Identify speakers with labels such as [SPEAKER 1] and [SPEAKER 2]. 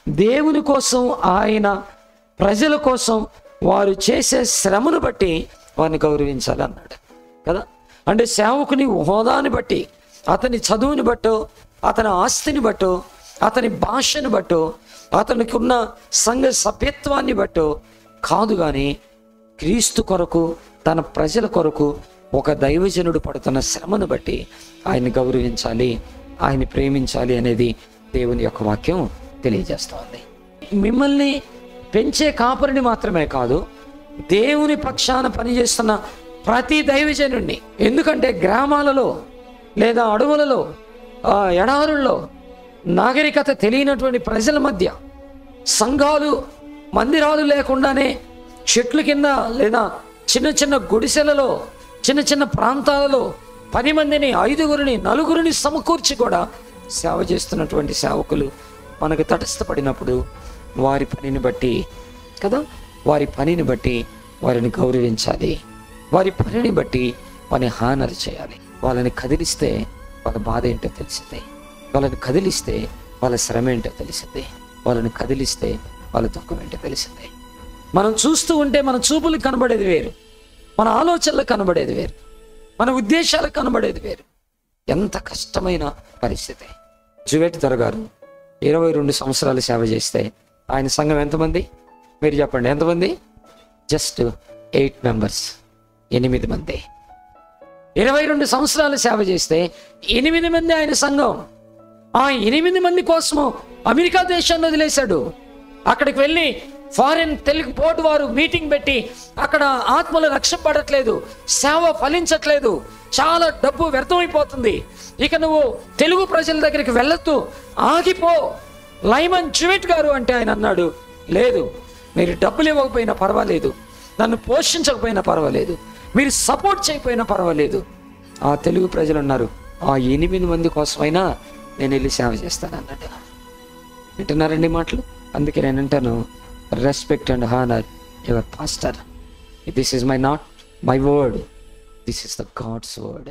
[SPEAKER 1] దేవుని కోసం, ఆయన ప్రజల కోసం వారు చేసే శ్రమను బట్టి వారిని గౌరవించాలి అన్నాడు కదా. అంటే సేవకుని హోదాని బట్టి, అతని చదువుని బట్టో, అతని ఆస్తిని బట్టో, అతని భాషను బట్టో, అతనికి ఉన్న సంఘ సభ్యత్వాన్ని బట్టో కాదు, కానీ క్రీస్తు కొరకు, తన ప్రజల కొరకు ఒక దైవజనుడు పడుతున్న శ్రమను బట్టి ఆయన్ని గౌరవించాలి, ఆయన్ని ప్రేమించాలి అనేది దేవుని యొక్క వాక్యం తెలియజేస్తోంది. మిమ్మల్ని పెంచే కాపరిని మాత్రమే కాదు, దేవుని పక్షాన పనిచేస్తున్న ప్రతి దైవజనుడిని. ఎందుకంటే గ్రామాలలో లేదా అడవులలో, ఎడారుల్లో, నాగరికత తెలియనటువంటి ప్రజల మధ్య, సంఘాలు మందిరాలు లేకుండానే చెట్ల కింద లేదా చిన్న చిన్న గుడిసెలలో, చిన్న చిన్న ప్రాంతాలలో 10 మందిని, 5గురిని, 4గురిని సమకూర్చి కూడా సేవ చేస్తున్నటువంటి సేవకులు మనకు తటస్థపడినప్పుడు వారి పనిని బట్టి కదా, వారి పనిని బట్టి వారిని గౌరవించాలి, వారి పనిని బట్టి వారిని హానర్ చేయాలి. వాళ్ళని కదిలిస్తే వాళ్ళ బాధ ఏంటో తెలిసింది, వాళ్ళని కదిలిస్తే వాళ్ళ శ్రమ ఏంటో తెలిసింది, వాళ్ళని కదిలిస్తే వాళ్ళ దుఃఖం ఏంటో తెలిసింది. మనం చూస్తూ ఉంటే మన చూపులకు కనబడేది వేరు, మన ఆలోచనలకు కనబడేది వేరు, మన ఉద్దేశాలకు కనబడేది వేరు. ఎంత కష్టమైన పరిస్థితి. జువేట్ దొరగారు 22 సంవత్సరాలు సేవ చేస్తే ఆయన సంఘం ఎంతమంది? మీరు చెప్పండి, ఎంతమంది? జస్ట్ 8 మెంబర్స్, 8 మంది. 22 సంవత్సరాలు సేవ చేస్తే 8 మంది ఆయన సంఘం. ఆ 8 మంది కోసము అమెరికా దేశాన్ని వదిలేశాడు. అక్కడికి వెళ్ళి ఫారిన్ తెలుగు బోర్డు వారు మీటింగ్ పెట్టి, అక్కడ ఆత్మలు రక్షింపబడట్లేదు, సేవ ఫలించట్లేదు, చాలా డబ్బు వ్యర్థమైపోతుంది, ఇక నువ్వు తెలుగు ప్రజల దగ్గరికి వెళ్ళొద్దు, ఆగిపో లైమన్ జువెట్ గారు అంటే ఆయన అన్నాడు, లేదు, మీరు డబ్బులు ఇవ్వకపోయినా పర్వాలేదు, నన్ను పోషించకపోయినా పర్వాలేదు, మీరు సపోర్ట్ చేయకపోయినా పర్వాలేదు, ఆ తెలుగు ప్రజలు ఉన్నారు, ఆ 8 మంది కోసమైనా నేను వెళ్ళి సేవ చేస్తాను అన్నట్టు. వింటున్నారండి మాటలు? అందుకే నేను అంటాను, respect and honour your pastor. This is my not my word, this is the God's word.